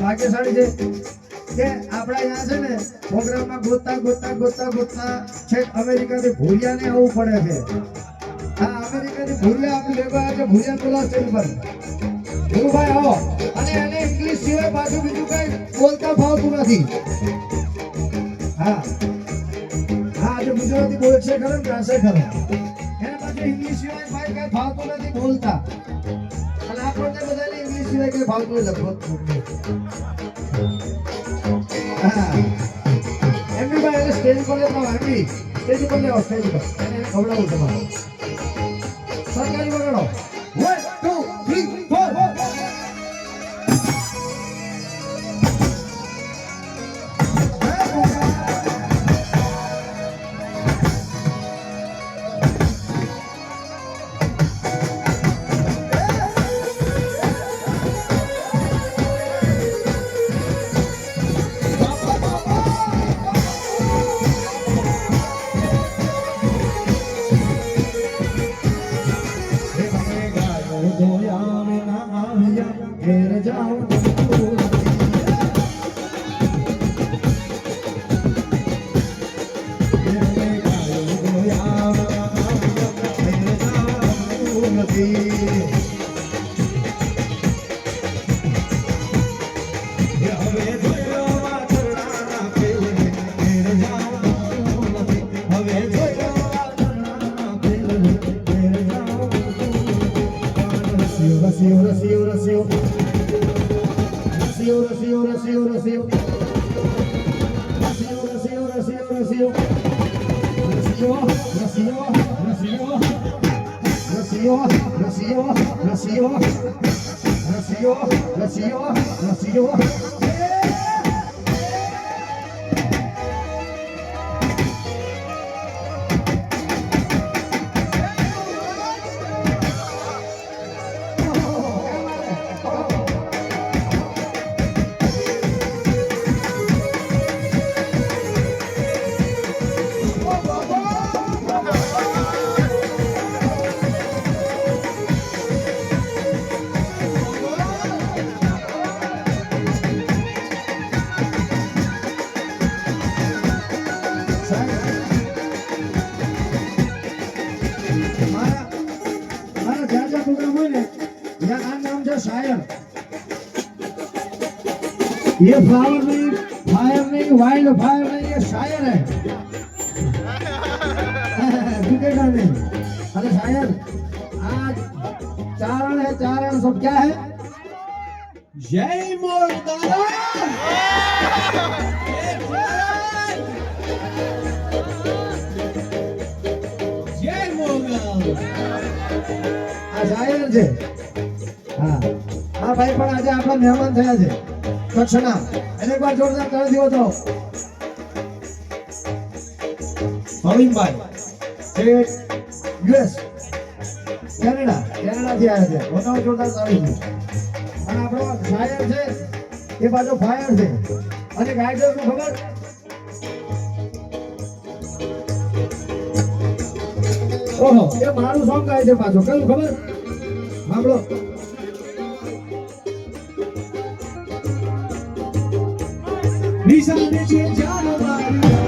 ભાગ્યશાળી છે કે આપણા અહીંયા છે ને પ્રોગ્રામમાં ગોતતા છેક અમેરિકાથી ભૂરિયાને આવવું પડે છે. હા, અમેરિકાથી ભૂરિયા આપણે લેવા છે. ભૂરિયા બોલા સ્ટેજ પર ધીરુભાઈ આવો. અને એને ઇંગ્લિશ સિવાય પાછું બીજું કઈ બોલતા ફાવતું નથી. હા હા, આજે ગુજરાતી બોલશે ખરો ને ગાશે ખરો. એને પાછું ઇંગ્લિશ સિવાય ભાઈ કઈ ફાવતું નથી બોલતા. અને આપણને બધાને ઇંગ્લિશ સિવાય કઈ ફાવતું નથી. હા, એમની ભાઈ એને સ્ટેજ પર લેતા વાગી સ્ટેજ પર લેવો. સ્ટેજ પર એને ખવડાવું તમારે સરકારી વગાડો. 1 2 3 4. ये फ्लावर नहीं, फायर नहीं, वाइल्ड फायर नहीं, ये शायर है. क्रिकेटर नहीं. अरे शायर. आज चारण सब क्या है? जय मोरदारा. जय मोगल. આ શાયર છે. હા હા ભાઈ, પણ આજે આપણા મહેમાન થયા છે કચ્છના. એને એકવાર જોરદાર તાળી દીધો તો ભાવિનભાઈ યુએસ કેનેડાથી આવ્યા છે. વધારે જોરદાર તાળી દીધો. અને આપણો શાયર છે એ પાછો ફાયર છે. અને ગાયક નું ખબર ઓહો, એ મારું સોંગ ગાય છે પાછો. કયું ખબર? સાંભળો. નિશાને છે જાનવારી